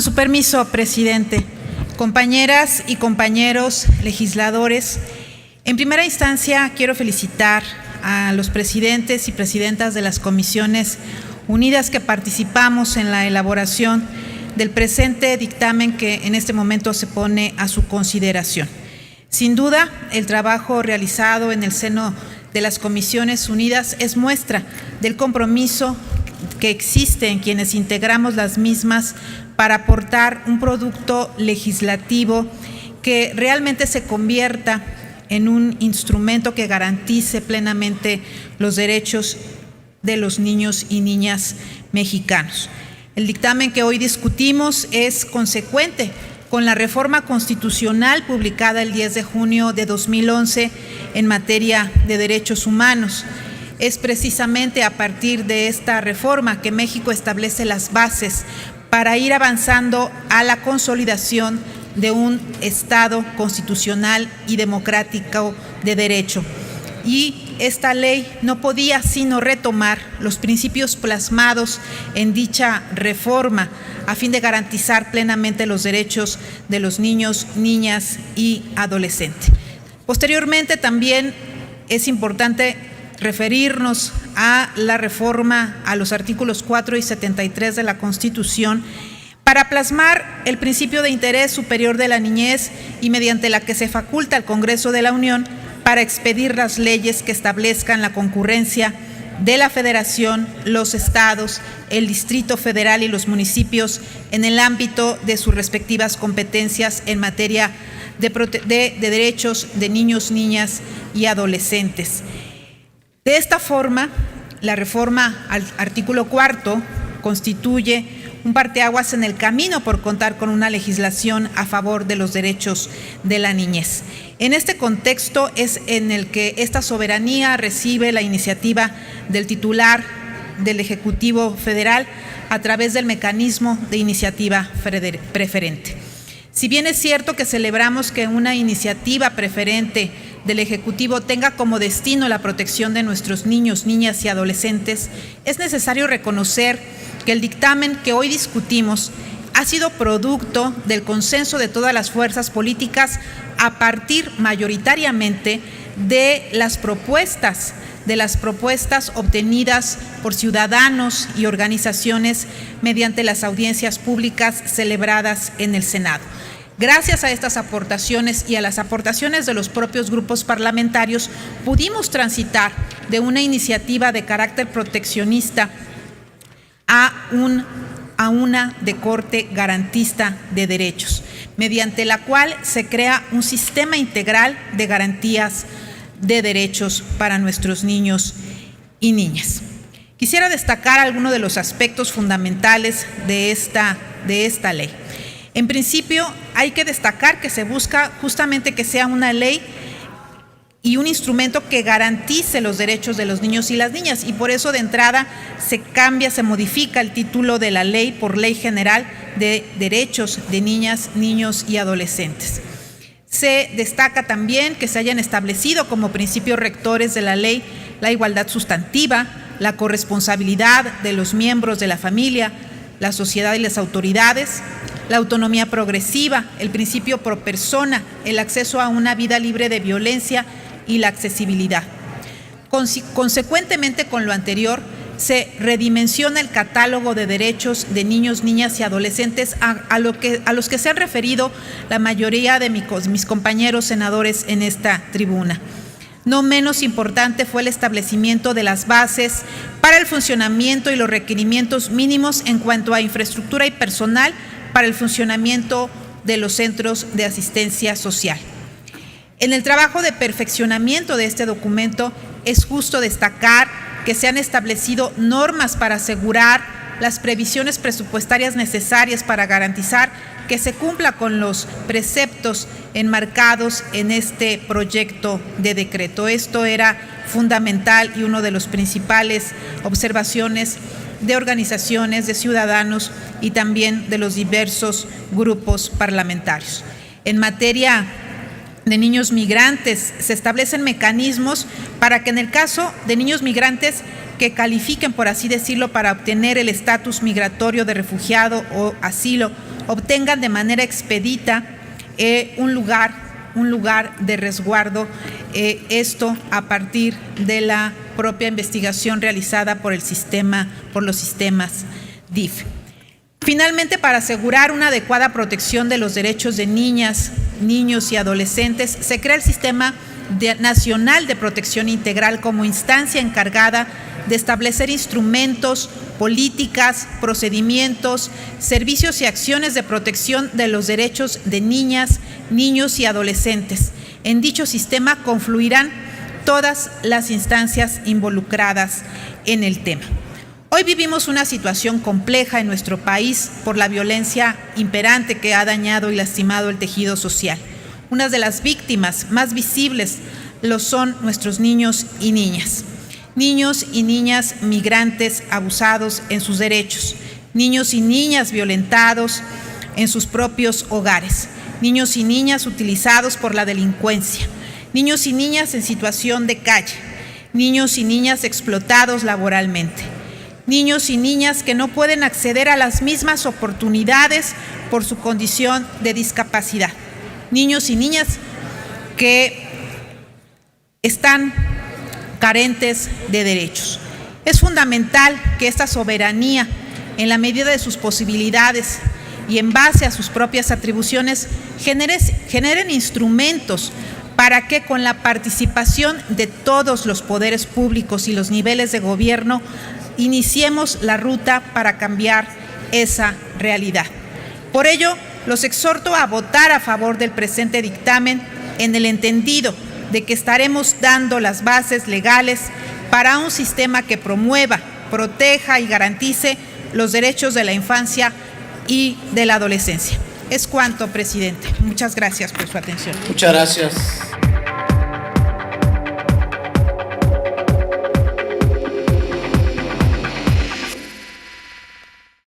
su permiso, presidente, compañeras y compañeros legisladores, en primera instancia quiero felicitar a los presidentes y presidentas de las comisiones unidas que participamos en la elaboración del presente dictamen que en este momento se pone a su consideración. Sin duda, el trabajo realizado en el seno de las Comisiones Unidas es muestra del compromiso que existe en quienes integramos las mismas para aportar un producto legislativo que realmente se convierta en un instrumento que garantice plenamente los derechos de los niños y niñas mexicanos. El dictamen que hoy discutimos es consecuente con la reforma constitucional publicada el 10 de junio de 2011 en materia de derechos humanos. Es precisamente a partir de esta reforma que México establece las bases para ir avanzando a la consolidación de un Estado constitucional y democrático de derecho. Y esta ley no podía sino retomar los principios plasmados en dicha reforma a fin de garantizar plenamente los derechos de los niños, niñas y adolescentes. Posteriormente también es importante referirnos a la reforma a los artículos 4 y 73 de la Constitución para plasmar el principio de interés superior de la niñez y mediante la que se faculta al Congreso de la Unión para expedir las leyes que establezcan la concurrencia de la Federación, los estados, el Distrito Federal y los municipios en el ámbito de sus respectivas competencias en materia de derechos de niños, niñas y adolescentes. De esta forma, la reforma al artículo 4 constituye un parteaguas en el camino por contar con una legislación a favor de los derechos de la niñez. En este contexto es en el que esta soberanía recibe la iniciativa del titular del Ejecutivo Federal a través del mecanismo de iniciativa preferente. Si bien es cierto que celebramos que una iniciativa preferente del Ejecutivo tenga como destino la protección de nuestros niños, niñas y adolescentes, es necesario reconocer que el dictamen que hoy discutimos ha sido producto del consenso de todas las fuerzas políticas a partir mayoritariamente de las propuestas obtenidas por ciudadanos y organizaciones mediante las audiencias públicas celebradas en el Senado. Gracias a estas aportaciones y a las aportaciones de los propios grupos parlamentarios, pudimos transitar de una iniciativa de carácter proteccionista a una de corte garantista de derechos, mediante la cual se crea un sistema integral de garantías de derechos para nuestros niños y niñas. Quisiera destacar algunos de los aspectos fundamentales de esta ley. En principio, hay que destacar que se busca justamente que sea una ley y un instrumento que garantice los derechos de los niños y las niñas, y por eso de entrada se modifica el título de la ley por Ley General de Derechos de Niñas, Niños y Adolescentes. Se destaca también que se hayan establecido como principios rectores de la ley la igualdad sustantiva, la corresponsabilidad de los miembros de la familia, la sociedad y las autoridades, la autonomía progresiva, el principio pro persona, el acceso a una vida libre de violencia y la accesibilidad. Consecuentemente con lo anterior, se redimensiona el catálogo de derechos de niños, niñas y adolescentes a los que se han referido la mayoría de mis compañeros senadores en esta tribuna. No menos importante fue el establecimiento de las bases para el funcionamiento y los requerimientos mínimos en cuanto a infraestructura y personal para el funcionamiento de los centros de asistencia social. En el trabajo de perfeccionamiento de este documento es justo destacar que se han establecido normas para asegurar las previsiones presupuestarias necesarias para garantizar que se cumpla con los preceptos enmarcados en este proyecto de decreto. Esto era fundamental y una de las principales observaciones de organizaciones, de ciudadanos y también de los diversos grupos parlamentarios. En materia de niños migrantes, se establecen mecanismos para que en el caso de niños migrantes que califiquen, por así decirlo, para obtener el estatus migratorio de refugiado o asilo, obtengan de manera expedita un lugar de resguardo, esto a partir de la propia investigación realizada por los sistemas DIF. Finalmente, para asegurar una adecuada protección de los derechos de niñas, niños y adolescentes, se crea el Sistema Nacional de Protección Integral como instancia encargada de establecer instrumentos, políticas, procedimientos, servicios y acciones de protección de los derechos de niñas, niños y adolescentes. En dicho sistema confluirán todas las instancias involucradas en el tema. Hoy vivimos una situación compleja en nuestro país por la violencia imperante que ha dañado y lastimado el tejido social. Una de las víctimas más visibles lo son nuestros niños y niñas. Niños y niñas migrantes abusados en sus derechos. Niños y niñas violentados en sus propios hogares. Niños y niñas utilizados por la delincuencia. Niños y niñas en situación de calle. Niños y niñas explotados laboralmente. Niños y niñas que no pueden acceder a las mismas oportunidades por su condición de discapacidad. Niños y niñas que están carentes de derechos. Es fundamental que esta soberanía, en la medida de sus posibilidades y en base a sus propias atribuciones, generen instrumentos para que con la participación de todos los poderes públicos y los niveles de gobierno iniciemos la ruta para cambiar esa realidad. Por ello, los exhorto a votar a favor del presente dictamen en el entendido de que estaremos dando las bases legales para un sistema que promueva, proteja y garantice los derechos de la infancia y de la adolescencia. Es cuanto, presidente. Muchas gracias por su atención. Muchas gracias.